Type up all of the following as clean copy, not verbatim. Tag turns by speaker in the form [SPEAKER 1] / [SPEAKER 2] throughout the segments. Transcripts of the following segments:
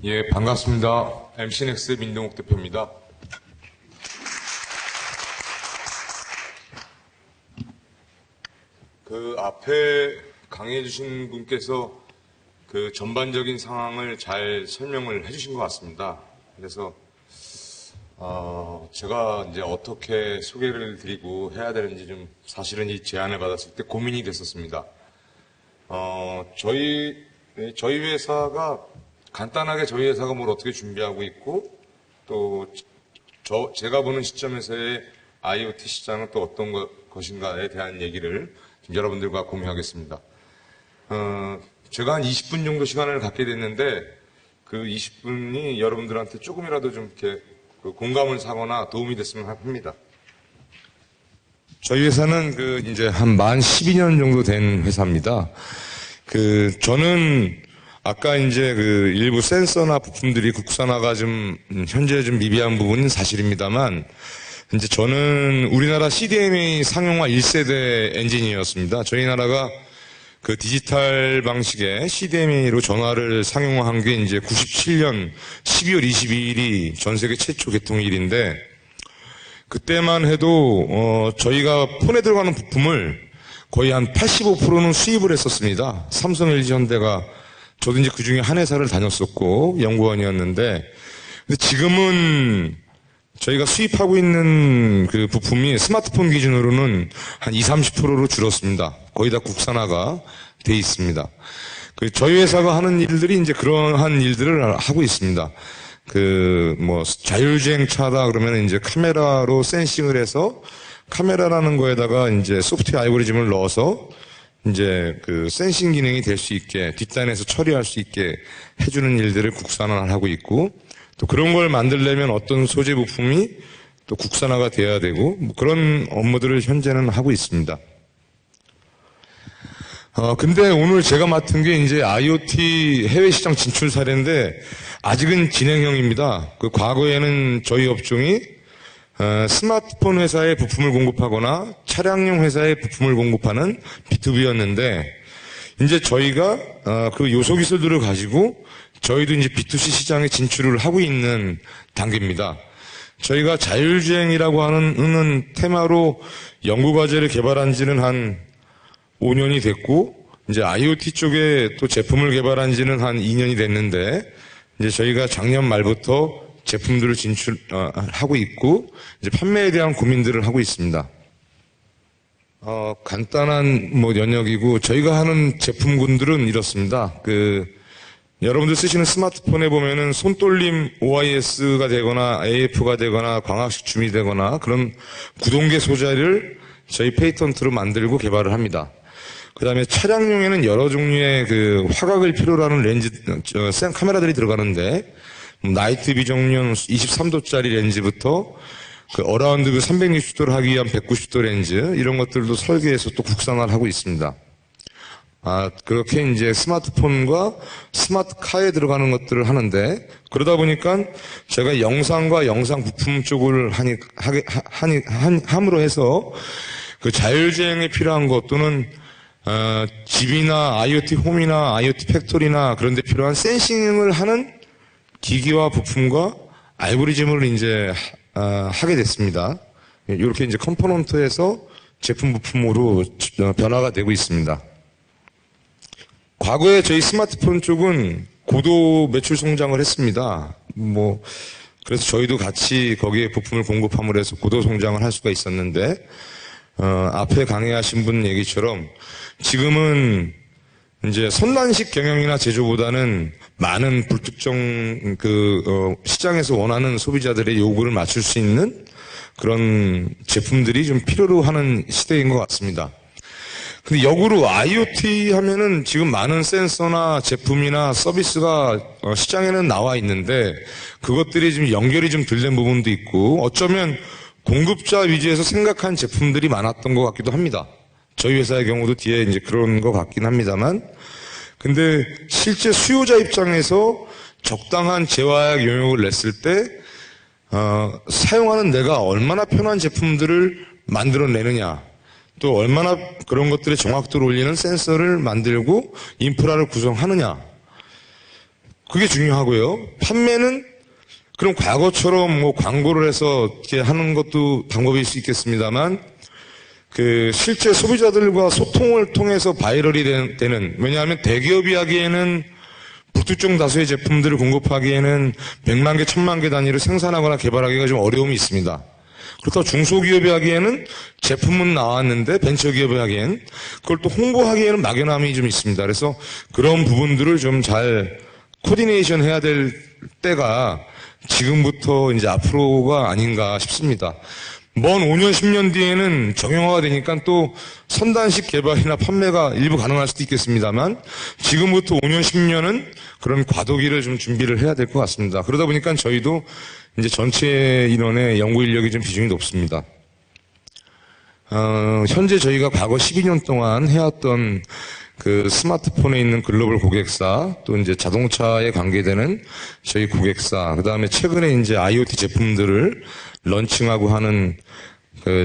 [SPEAKER 1] 예, 반갑습니다. MC넥스 민동욱 대표입니다. 그 앞에 강의해 주신 분께서 그 전반적인 상황을 잘 설명을 해 주신 것 같습니다. 그래서 제가 이제 어떻게 소개를 드리고 해야 되는지 좀 사실은 이 제안을 받았을 때 고민이 됐었습니다. 저희 회사가 간단하게 저희 회사가 뭘 어떻게 준비하고 있고 또 제가 보는 시점에서의 IoT 시장은 또 어떤 것인가에 대한 얘기를 좀 여러분들과 공유하겠습니다. 제가 한 20분 정도 시간을 갖게 됐는데 그 20분이 여러분들한테 조금이라도 좀 이렇게 공감을 사거나 도움이 됐으면 합니다. 저희 회사는 이제 한 만 12년 정도 된 회사입니다. 저는 아까 이제 일부 센서나 부품들이 국산화가 현재 좀 미비한 부분은 사실입니다만, 이제 저는 우리나라 CDMA 상용화 1세대 엔지니어였습니다. 저희 나라가 디지털 방식의 CDMA로 전화를 상용화한 게 이제 97년 12월 22일이 전 세계 최초 개통일인데, 그때만 해도, 저희가 폰에 들어가는 부품을 거의 한 85%는 수입을 했었습니다. 삼성, LG, 현대가 저도 이제 그 중에 한 회사를 다녔었고 연구원이었는데, 근데 지금은 저희가 수입하고 있는 그 부품이 스마트폰 기준으로는 한 20-30%로 줄었습니다. 거의 다 국산화가 돼 있습니다. 저희 회사가 하는 일들이 이제 그러한 일들을 하고 있습니다. 자율주행 차다 그러면 이제 카메라로 센싱을 해서 카메라라는 거에다가 이제 소프트웨어 알고리즘을 넣어서 이제 센싱 기능이 될 수 있게 뒷단에서 처리할 수 있게 해주는 일들을 국산화를 하고 있고, 또 그런 걸 만들려면 어떤 소재 부품이 또 국산화가 돼야 되고, 그런 업무들을 현재는 하고 있습니다. 근데 오늘 제가 맡은 게 이제 IoT 해외 시장 진출 사례인데 아직은 진행형입니다. 과거에는 저희 업종이 스마트폰 회사에 부품을 공급하거나 차량용 회사에 부품을 공급하는 B2B였는데, 이제 저희가 그 요소 기술들을 가지고 저희도 이제 B2C 시장에 진출을 하고 있는 단계입니다. 저희가 자율주행이라고 하는 테마로 연구과제를 개발한 지는 한 5년이 됐고, 이제 IoT 쪽에 또 제품을 개발한 지는 한 2년이 됐는데, 이제 저희가 작년 말부터 제품들을 진출하고 있고, 이제 판매에 대한 고민들을 하고 있습니다. 간단한 연역이고, 저희가 하는 제품군들은 이렇습니다. 여러분들 쓰시는 스마트폰에 보면은 손떨림 OIS가 되거나 AF가 되거나 광학식 줌이 되거나 그런 구동계 소재를 저희 페이턴트로 만들고 개발을 합니다. 그 다음에 차량용에는 여러 종류의 화각을 필요로 하는 렌즈, 카메라들이 들어가는데, 나이트 비정용 23도짜리 렌즈부터 어라운드 360도를 하기 위한 190도 렌즈, 이런 것들도 설계해서 또 국산화를 하고 있습니다. 그렇게 이제 스마트폰과 스마트카에 들어가는 것들을 하는데, 그러다 보니까 제가 영상과 영상 부품 쪽을 함으로 해서 자율주행에 필요한 것 또는 집이나 IoT 홈이나 IoT 팩토리나 그런 데 필요한 센싱을 하는 기기와 부품과 알고리즘을 이제 하게 됐습니다. 이렇게 이제 컴포넌트에서 제품 부품으로 변화가 되고 있습니다. 과거에 저희 스마트폰 쪽은 고도 매출 성장을 했습니다. 그래서 저희도 같이 거기에 부품을 공급함으로 해서 고도 성장을 할 수가 있었는데, 앞에 강의하신 분 얘기처럼 지금은 이제 선단식 경영이나 제조보다는 많은 불특정 시장에서 원하는 소비자들의 요구를 맞출 수 있는 그런 제품들이 좀 필요로 하는 시대인 것 같습니다. 근데 역으로 IoT 하면은 지금 많은 센서나 제품이나 서비스가 시장에는 나와 있는데, 그것들이 지금 연결이 좀 덜 된 부분도 있고, 어쩌면 공급자 위주에서 생각한 제품들이 많았던 것 같기도 합니다. 저희 회사의 경우도 뒤에 이제 그런 것 같긴 합니다만, 근데 실제 수요자 입장에서 적당한 재화약 용역을 냈을 때, 사용하는 내가 얼마나 편한 제품들을 만들어내느냐, 또 얼마나 그런 것들의 정확도를 올리는 센서를 만들고 인프라를 구성하느냐, 그게 중요하고요. 판매는 그럼 과거처럼 뭐 광고를 해서 이렇게 하는 것도 방법일 수 있겠습니다만, 실제 소비자들과 소통을 통해서 바이럴이 되는, 왜냐하면 대기업이 하기에는 불특정 다수의 제품들을 공급하기에는 100만 개, 1000만 개 단위로 생산하거나 개발하기가 좀 어려움이 있습니다. 그렇다고 중소기업이 하기에는 제품은 나왔는데 벤처기업이 하기엔 그걸 또 홍보하기에는 막연함이 좀 있습니다. 그래서 그런 부분들을 좀 잘 코디네이션 해야 될 때가 지금부터 이제 앞으로가 아닌가 싶습니다. 먼 5년, 10년 뒤에는 정형화가 되니까 또 선단식 개발이나 판매가 일부 가능할 수도 있겠습니다만, 지금부터 5년, 10년은 그런 과도기를 좀 준비를 해야 될 것 같습니다. 그러다 보니까 저희도 이제 전체 인원의 연구 인력이 좀 비중이 높습니다. 현재 저희가 과거 12년 동안 해왔던 스마트폰에 있는 글로벌 고객사, 또 이제 자동차에 관계되는 저희 고객사, 그 다음에 최근에 이제 IoT 제품들을 런칭하고 하는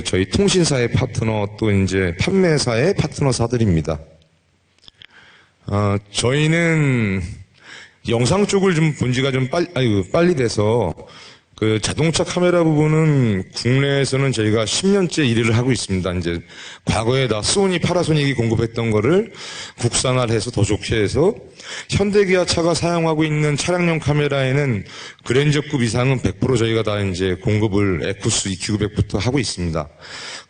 [SPEAKER 1] 저희 통신사의 파트너, 또 이제 판매사의 파트너사들입니다. 저희는 영상 쪽을 좀 본 지가 좀 빨리 돼서 자동차 카메라 부분은 국내에서는 저희가 10년째 일을 하고 있습니다. 이제 과거에 소니, 파나소닉이 공급했던 거를 국산화해서 더 좋게 해서 현대기아차가 사용하고 있는 차량용 카메라에는 그랜저급 이상은 100% 저희가 다 이제 공급을 에쿠스 EQ900부터 하고 있습니다.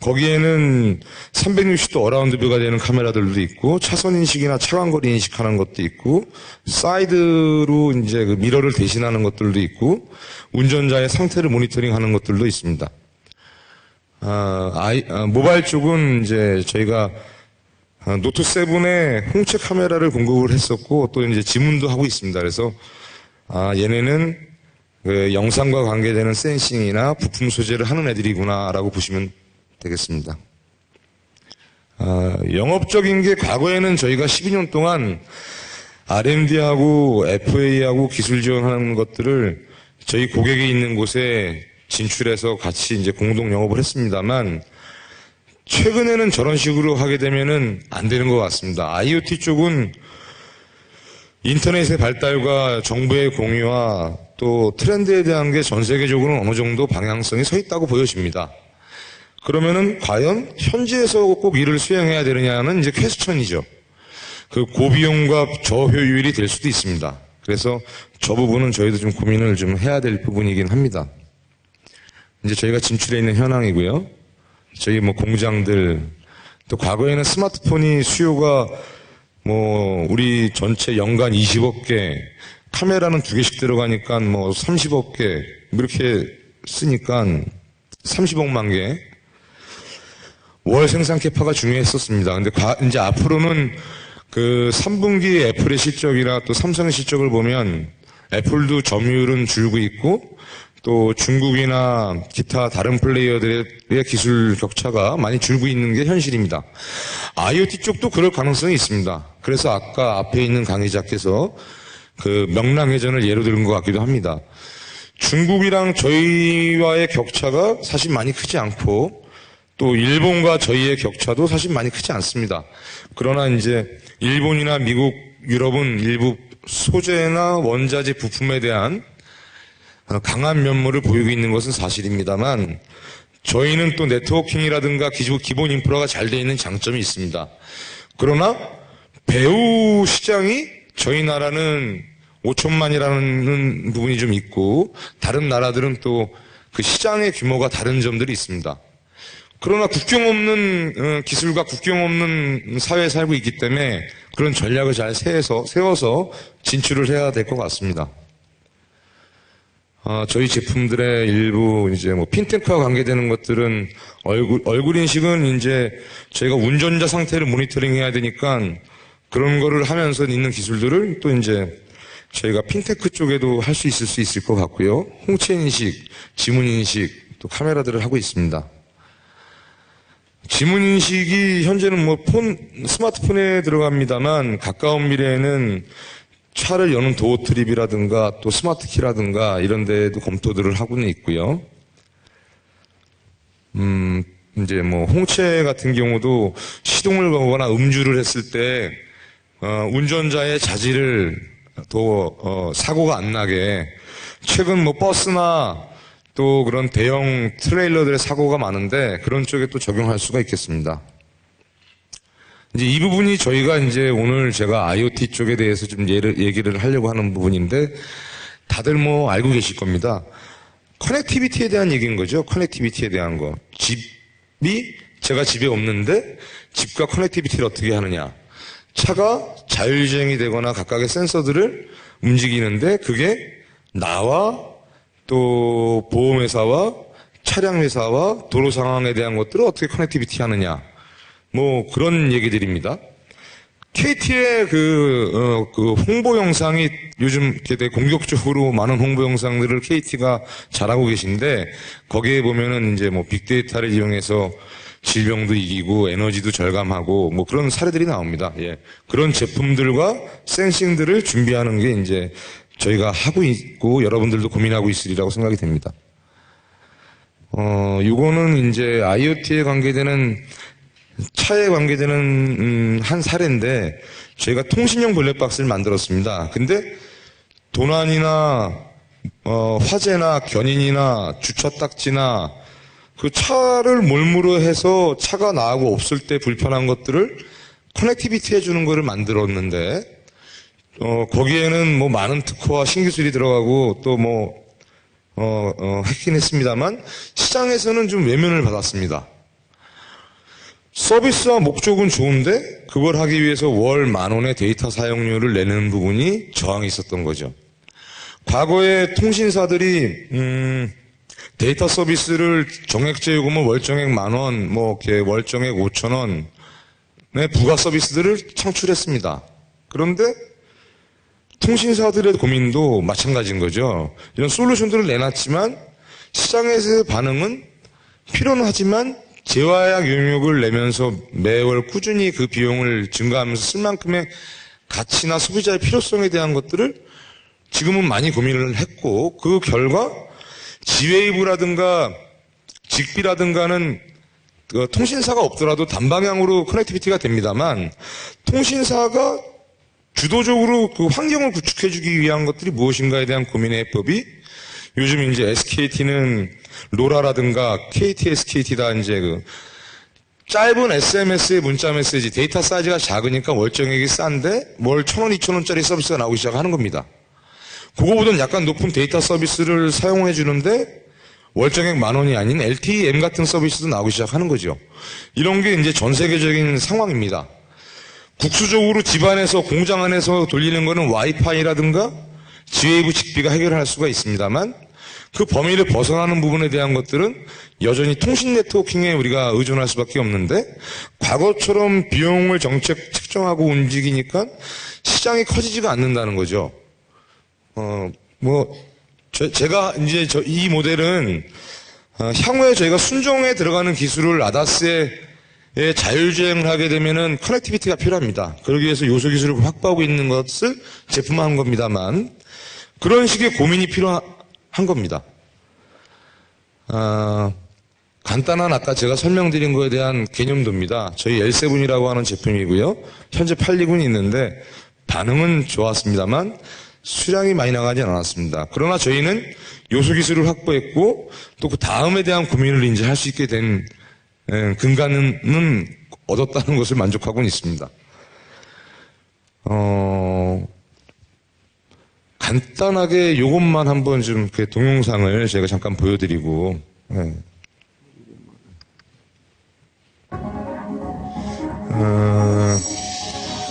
[SPEAKER 1] 거기에는 360도 어라운드 뷰가 되는 카메라들도 있고, 차선 인식이나 차간거리 인식하는 것도 있고, 사이드로 이제 미러를 대신하는 것들도 있고, 운전자의 상태를 모니터링하는 것들도 있습니다. 모바일 쪽은 이제 저희가 노트7에 홍채 카메라를 공급을 했었고, 또 이제 지문도 하고 있습니다. 그래서 얘네는 영상과 관계되는 센싱이나 부품 소재를 하는 애들이구나라고 보시면 되겠습니다. 영업적인 게 과거에는 저희가 12년 동안 R&D하고 FA하고 기술 지원하는 것들을 저희 고객이 있는 곳에 진출해서 같이 이제 공동 영업을 했습니다만, 최근에는 저런 식으로 하게 되면은 안 되는 것 같습니다. IoT 쪽은 인터넷의 발달과 정보의 공유와 또 트렌드에 대한 게 전 세계적으로는 어느 정도 방향성이 서 있다고 보여집니다. 그러면은 과연 현지에서 꼭 일을 수행해야 되느냐는 이제 퀘스천이죠. 고비용과 저효율이 될 수도 있습니다. 그래서 저 부분은 저희도 좀 고민을 좀 해야 될 부분이긴 합니다. 이제 저희가 진출해 있는 현황이고요. 저희 공장들, 또 과거에는 스마트폰이 수요가 우리 전체 연간 20억 개, 카메라는 2개씩 들어가니까 30억 개, 이렇게 쓰니까 30억만 개, 월 생산 캐파가 중요했었습니다. 근데 이제 앞으로는 3분기 애플의 실적이나 또 삼성의 실적을 보면 애플도 점유율은 줄고 있고, 또 중국이나 기타 다른 플레이어들의 기술 격차가 많이 줄고 있는 게 현실입니다. IoT 쪽도 그럴 가능성이 있습니다. 그래서 아까 앞에 있는 강의자께서 명랑회전을 예로 들은 것 같기도 합니다. 중국이랑 저희와의 격차가 사실 많이 크지 않고, 또 일본과 저희의 격차도 사실 많이 크지 않습니다. 그러나 이제 일본이나 미국, 유럽은 일부 소재나 원자재 부품에 대한 강한 면모를 보이고 있는 것은 사실입니다만, 저희는 또 네트워킹이라든가 기본 인프라가 잘 되어 있는 장점이 있습니다. 그러나 배후 시장이 저희 나라는 5천만이라는 부분이 좀 있고, 다른 나라들은 또 시장의 규모가 다른 점들이 있습니다. 그러나 국경 없는 기술과 국경 없는 사회에 살고 있기 때문에 그런 전략을 잘 세워서 진출을 해야 될 것 같습니다. 저희 제품들의 일부 이제 핀테크와 관계되는 것들은 얼굴 인식은 이제 저희가 운전자 상태를 모니터링 해야 되니까 그런 거를 하면서 있는 기술들을 또 이제 저희가 핀테크 쪽에도 할 수 있을 것 같고요. 홍채 인식, 지문 인식, 또 카메라들을 하고 있습니다. 지문 인식이 현재는 스마트폰에 들어갑니다만, 가까운 미래에는 차를 여는 도어 트립이라든가 또 스마트 키라든가 이런 데도 검토들을 하고는 있고요. 이제 홍채 같은 경우도 시동을 거거나 음주를 했을 때 운전자의 자질을 더 사고가 안 나게 최근 뭐 버스나 또 그런 대형 트레일러들의 사고가 많은데 그런 쪽에 또 적용할 수가 있겠습니다. 이제 이 부분이 저희가 이제 오늘 제가 IoT 쪽에 대해서 좀 얘기를 하려고 하는 부분인데 다들 뭐 알고 계실 겁니다. 커넥티비티에 대한 얘기인 거죠. 커넥티비티에 대한 거. 제가 집에 없는데 집과 커넥티비티를 어떻게 하느냐. 차가 자율주행이 되거나 각각의 센서들을 움직이는데 그게 나와 또 보험회사와 차량회사와 도로 상황에 대한 것들을 어떻게 커넥티비티 하느냐. 뭐 그런 얘기들입니다. KT의 그 홍보 영상이 요즘 되게 공격적으로 많은 홍보 영상들을 KT가 잘하고 계신데 거기에 보면은 이제 뭐 빅데이터를 이용해서 질병도 이기고 에너지도 절감하고 뭐 그런 사례들이 나옵니다. 예. 그런 제품들과 센싱들을 준비하는 게 이제 저희가 하고 있고 여러분들도 고민하고 있으리라고 생각이 됩니다. 이거는 이제 IoT에 관계되는 차에 관계되는 한 사례인데 저희가 통신용 블랙박스를 만들었습니다. 근데 도난이나 화재나 견인이나 주차 딱지나 그 차를 몰무로 해서 차가 나가고 없을 때 불편한 것들을 커넥티비티 해주는 거를 만들었는데 거기에는 뭐 많은 특허와 신기술이 들어가고 또 뭐 했긴 했습니다만 시장에서는 좀 외면을 받았습니다. 서비스와 목적은 좋은데 그걸 하기 위해서 월 10,000원의 데이터 사용료를 내는 부분이 저항이 있었던 거죠. 과거에 통신사들이 데이터 서비스를 정액제 요금은 월정액 10,000원, 뭐 이렇게 월정액 5,000원의 부가 서비스들을 창출했습니다. 그런데 통신사들의 고민도 마찬가지인 거죠. 이런 솔루션들을 내놨지만 시장에서의 반응은 필요는 하지만 재화약 용역을 내면서 매월 꾸준히 그 비용을 증가하면서 쓸 만큼의 가치나 소비자의 필요성에 대한 것들을 지금은 많이 고민을 했고 그 결과 G웨이브라든가 직비라든가는 통신사가 없더라도 단방향으로 커넥티비티가 됩니다만 통신사가 주도적으로 그 환경을 구축해주기 위한 것들이 무엇인가에 대한 고민의 해법이 요즘 이제 SKT는 로라라든가 KT, SKT다 이제 그 짧은 SMS의 문자 메시지 데이터 사이즈가 작으니까 월정액이 싼데 월 1,000원, 2,000원짜리 서비스가 나오기 시작하는 겁니다. 그거보다는 약간 높은 데이터 서비스를 사용해 주는데 월정액 10,000원이 아닌 LTE-M 같은 서비스도 나오기 시작하는 거죠. 이런 게 이제 전 세계적인 상황입니다. 국수적으로 집안에서 공장 안에서 돌리는 거는 와이파이라든가 G웨이브 직비가 해결할 수가 있습니다만 그 범위를 벗어나는 부분에 대한 것들은 여전히 통신 네트워킹에 우리가 의존할 수밖에 없는데 과거처럼 비용을 정책 책정하고 움직이니까 시장이 커지지가 않는다는 거죠. 제가 이제 이 모델은 향후에 저희가 순정에 들어가는 기술을 아다스에 자율주행을 하게 되면은 커넥티비티가 필요합니다. 그러기 위해서 요소 기술을 확보하고 있는 것을 제품화한 겁니다만 그런 식의 고민이 필요한 겁니다. 간단한 아까 제가 설명드린 거에 대한 개념도입니다. 저희 L7이라고 하는 제품이고요. 현재 팔리고 있는데 반응은 좋았습니다만 수량이 많이 나가진 않았습니다. 그러나 저희는 요소 기술을 확보했고 또 그 다음에 대한 고민을 이제 할 수 있게 된 근간은 얻었다는 것을 만족하고는 있습니다. 간단하게 이것만 한번 좀 그 동영상을 제가 잠깐 보여드리고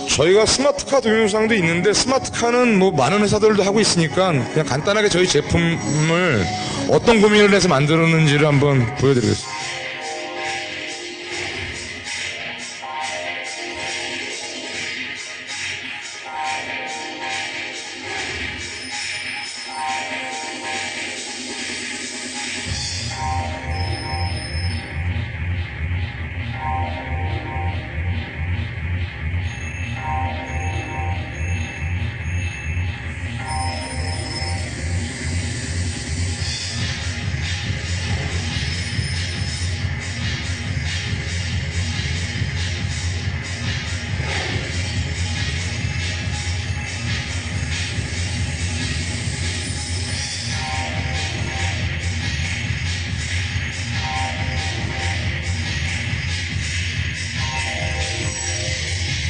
[SPEAKER 1] 저희가 스마트카 동영상도 있는데 스마트카는 뭐 많은 회사들도 하고 있으니까 그냥 간단하게 저희 제품을 어떤 고민을 해서 만들었는지를 한번 보여드리겠습니다.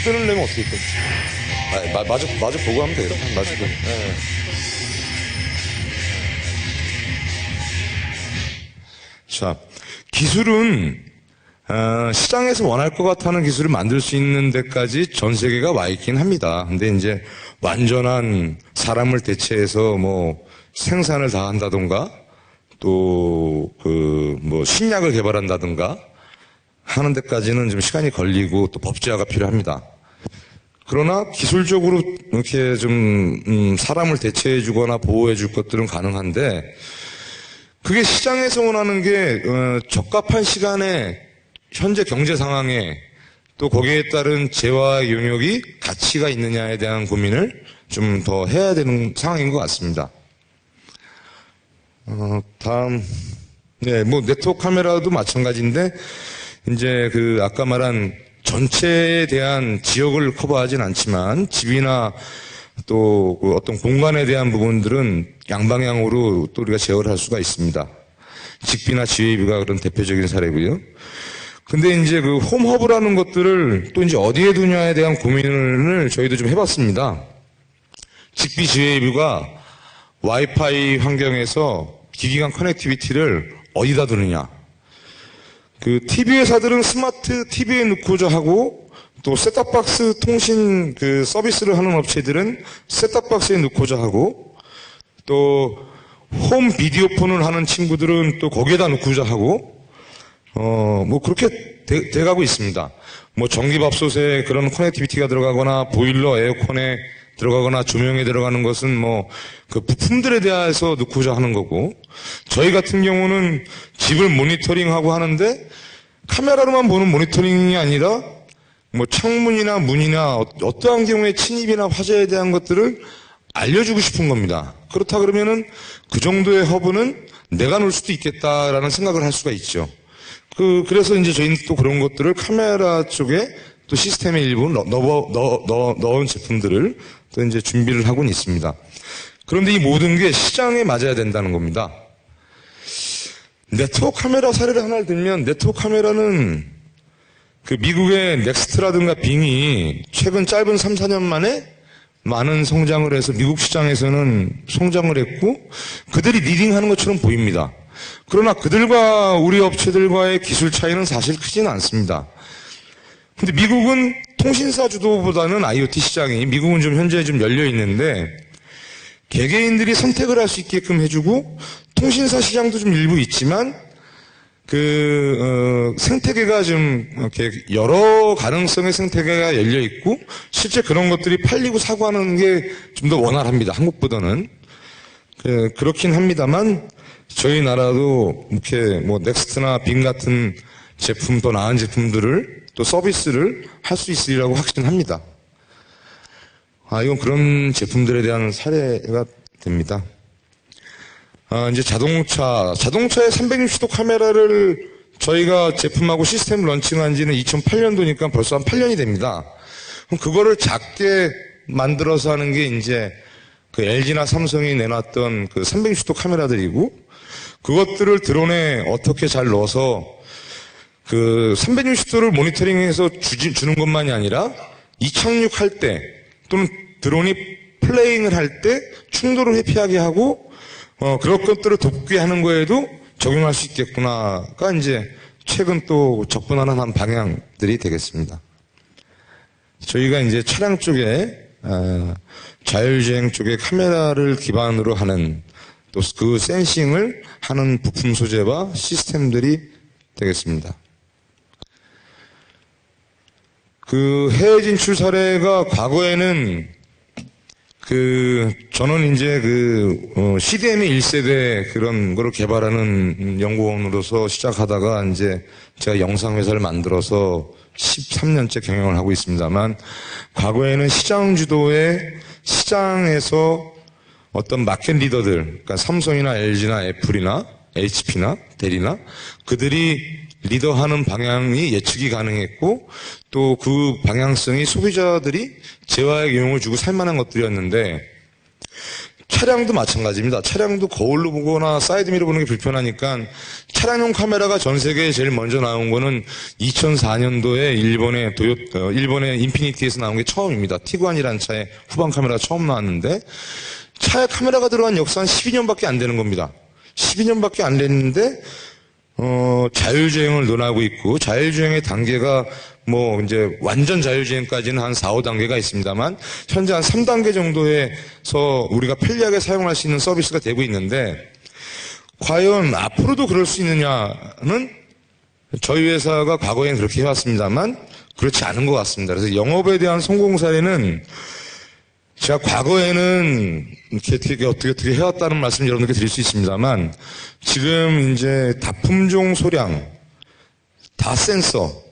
[SPEAKER 1] 뜨는려면 어떻게 또? 마주 보고 하면 되겠다. 마주 보고. 네. 자, 기술은 시장에서 원할 것 같다는 기술을 만들 수 있는 데까지 전 세계가 와 있긴 합니다. 근데 이제 완전한 사람을 대체해서 뭐 생산을 다 한다던가 또 뭐 신약을 개발한다던가 하는 데까지는 좀 시간이 걸리고 또 법제화가 필요합니다. 그러나 기술적으로 이렇게 좀 사람을 대체해 주거나 보호해 줄 것들은 가능한데 그게 시장에서 원하는 게 적합한 시간에 현재 경제 상황에 또 거기에 따른 재화 용역이 가치가 있느냐에 대한 고민을 좀 더 해야 되는 상황인 것 같습니다. 다음, 네, 뭐 네트워크 카메라도 마찬가지인데 이제 아까 말한 전체에 대한 지역을 커버하진 않지만 집이나 또 어떤 공간에 대한 부분들은 양방향으로 또 우리가 제어를 할 수가 있습니다. 직비나 지휘비가 그런 대표적인 사례고요. 근데 이제 홈허브라는 것들을 또 이제 어디에 두냐에 대한 고민을 저희도 좀 해봤습니다. 직비 지휘비가 와이파이 환경에서 기기 간 커넥티비티를 어디다 두느냐. TV 회사들은 스마트 TV에 넣고자 하고 또 셋탑박스 통신 서비스를 하는 업체들은 셋탑박스에 넣고자 하고 또 홈 비디오 폰을 하는 친구들은 또 거기에다 넣고자 하고 뭐 그렇게 돼가고 있습니다. 뭐 전기밥솥에 그런 커넥티비티가 들어가거나 보일러 에어컨에 들어가거나 조명에 들어가는 것은 뭐 부품들에 대해서 넣고자 하는 거고 저희 같은 경우는 집을 모니터링하고 하는데 카메라로만 보는 모니터링이 아니라 뭐 창문이나 문이나 어떠한 경우에 침입이나 화재에 대한 것들을 알려주고 싶은 겁니다. 그렇다 그러면은 그 정도의 허브는 내가 놓을 수도 있겠다라는 생각을 할 수가 있죠. 그래서 이제 저희는 또 그런 것들을 카메라 쪽에 또 시스템의 일부 넣은 제품들을 또 이제 준비를 하고는 있습니다. 그런데 이 모든 게 시장에 맞아야 된다는 겁니다. 네트워크 카메라 사례를 하나를 들면 네트워크 카메라는 미국의 넥스트라든가 빙이 최근 짧은 3, 4년 만에 많은 성장을 해서 미국 시장에서는 성장을 했고 그들이 리딩하는 것처럼 보입니다. 그러나 그들과 우리 업체들과의 기술 차이는 사실 크지는 않습니다. 근데 미국은 통신사 주도보다는 IoT 시장이 미국은 좀 현재 좀 열려 있는데 개개인들이 선택을 할 수 있게끔 해주고 통신사 시장도 좀 일부 있지만 생태계가 좀 이렇게 여러 가능성의 생태계가 열려 있고 실제 그런 것들이 팔리고 사고하는 게 좀 더 원활합니다. 한국보다는 그렇긴 합니다만 저희 나라도 이렇게 뭐 넥스트나 빙 같은 제품 더 나은 제품들을 또 서비스를 할 수 있으리라고 확신합니다. 이건 그런 제품들에 대한 사례가 됩니다. 이제 자동차의 360도 카메라를 저희가 제품하고 시스템 런칭한 지는 2008년도니까 벌써 한 8년이 됩니다. 그럼 그거를 작게 만들어서 하는 게 이제 LG나 삼성이 내놨던 360도 카메라들이고 그것들을 드론에 어떻게 잘 넣어서 360도를 모니터링해서 주는 것만이 아니라 이착륙할 때 또는 드론이 플레잉을 할 때 충돌을 회피하게 하고 그런 것들을 돕게 하는 거에도 적용할 수 있겠구나가 이제 최근 또 접근하는 한 방향들이 되겠습니다. 저희가 이제 차량 쪽에 자율주행 쪽에 카메라를 기반으로 하는 또 그 센싱을 하는 부품 소재와 시스템들이 되겠습니다. 해외 진출 사례가 과거에는 저는 이제 CDMA 1세대 그런 거를 개발하는 연구원으로서 시작하다가 이제 제가 영상회사를 만들어서 13년째 경영을 하고 있습니다만 과거에는 시장 주도의 시장에서 어떤 마켓 리더들, 그러니까 삼성이나 LG나 애플이나 HP나 데리나 그들이 리더하는 방향이 예측이 가능했고 또 그 방향성이 소비자들이 재화의 이용을 주고 살만한 것들이었는데 차량도 마찬가지입니다. 차량도 거울로 보거나 사이드미러 보는 게 불편하니까 차량용 카메라가 전 세계에 제일 먼저 나온 거는 2004년도에 일본의 인피니티에서 나온 게 처음입니다. 티구안이라는 차에 후방 카메라가 처음 나왔는데 차에 카메라가 들어간 역사는 12년밖에 안 되는 겁니다. 12년밖에 안 됐는데 자율주행을 논하고 있고, 자율주행의 단계가 이제 완전 자율주행까지는 한 4, 5단계가 있습니다만, 현재 한 3단계 정도에서 우리가 편리하게 사용할 수 있는 서비스가 되고 있는데, 과연 앞으로도 그럴 수 있느냐는 저희 회사가 과거에는 그렇게 해왔습니다만, 그렇지 않은 것 같습니다. 그래서 영업에 대한 성공 사례는 제가 과거에는 어떻게 해왔다는 말씀 여러분들께 드릴 수 있습니다만, 지금 이제 다품종 소량, 다 센서,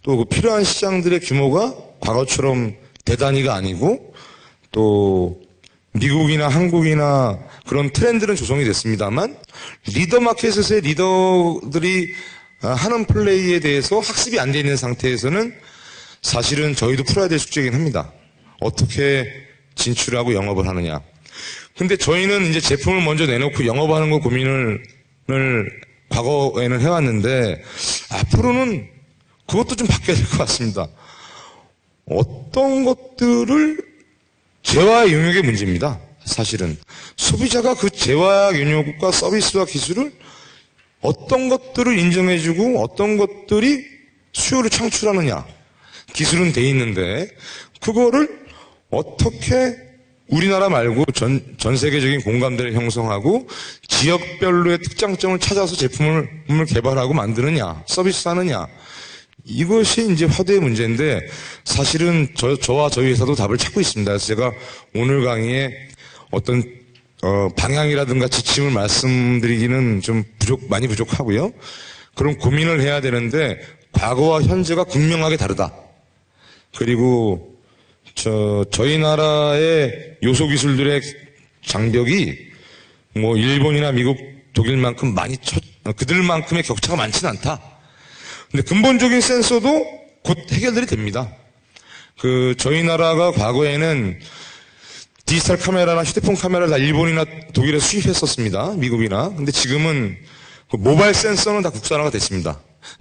[SPEAKER 1] 또 그 필요한 시장들의 규모가 과거처럼 대단히가 아니고, 또 미국이나 한국이나 그런 트렌드는 조성이 됐습니다만, 리더 마켓에서의 리더들이 하는 플레이에 대해서 학습이 안 돼 있는 상태에서는 사실은 저희도 풀어야 될 숙제이긴 합니다. 어떻게 진출하고 영업을 하느냐. 근데 저희는 이제 제품을 먼저 내놓고 영업하는 거 고민을 과거에는 해왔는데, 앞으로는 그것도 좀 바뀌어야 될 것 같습니다. 어떤 것들을 재화의 영역의 문제입니다. 사실은 소비자가 그 재화의 영역과 서비스와 기술을 어떤 것들을 인정해주고 어떤 것들이 수요를 창출하느냐. 기술은 돼 있는데 그거를 어떻게 우리나라 말고 전 세계적인 공감대를 형성하고 지역별로의 특장점을 찾아서 제품을 개발하고 만드느냐, 서비스하느냐. 이것이 이제 화두의 문제인데, 사실은 저와 저희 회사도 답을 찾고 있습니다. 그래서 제가 오늘 강의에 어떤 방향이라든가 지침을 말씀드리기는 좀 많이 부족하고요. 그런 고민을 해야 되는데, 과거와 현재가 극명하게 다르다. 그리고 저희 나라의 요소 기술들의 장벽이 일본이나 미국, 독일만큼 그들만큼의 격차가 많지는 않다. 근데 근본적인 센서도 곧 해결들이 됩니다. 저희 나라가 과거에는 디지털 카메라나 휴대폰 카메라를 다 일본이나 독일에서 수입했었습니다. 미국이나. 근데 지금은 모바일 센서는 다 국산화가 됐습니다.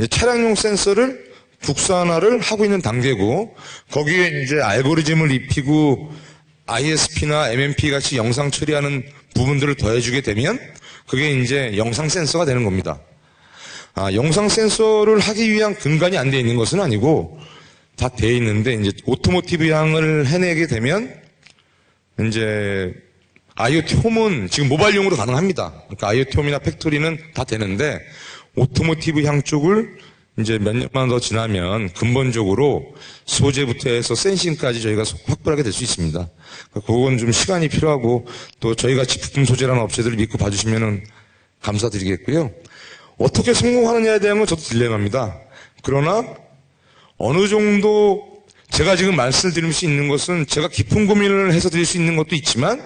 [SPEAKER 1] 차량용 센서를 국산화를 하고 있는 단계고, 거기에 이제 알고리즘을 입히고 ISP나 MMP 같이 영상 처리하는 부분들을 더해주게 되면 그게 이제 영상 센서가 되는 겁니다. 영상 센서를 하기 위한 근간이 안 돼 있는 것은 아니고 다 돼 있는데, 이제 오토모티브 향을 해내게 되면 이제 IoT 홈은 지금 모바일용으로 가능합니다. 그러니까 IoT 홈이나 팩토리는 다 되는데, 오토모티브 향 쪽을 이제 몇 년만 더 지나면 근본적으로 소재부터 해서 센싱까지 저희가 확보하게 될 수 있습니다. 그건 좀 시간이 필요하고, 또 저희같이 부품 소재라는 업체들을 믿고 봐주시면 감사드리겠고요. 어떻게 성공하느냐에 대한 건 저도 딜레마입니다. 그러나 어느 정도 제가 지금 말씀을 드릴 수 있는 것은, 제가 깊은 고민을 해서 드릴 수 있는 것도 있지만,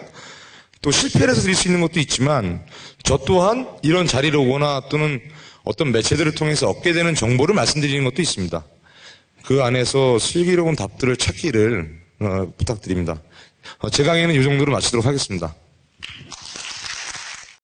[SPEAKER 1] 또 실패를 해서 드릴 수 있는 것도 있지만, 저 또한 이런 자리로 오거나 또는 어떤 매체들을 통해서 얻게 되는 정보를 말씀드리는 것도 있습니다. 그 안에서 슬기로운 답들을 찾기를 부탁드립니다. 제 강의는 이 정도로 마치도록 하겠습니다.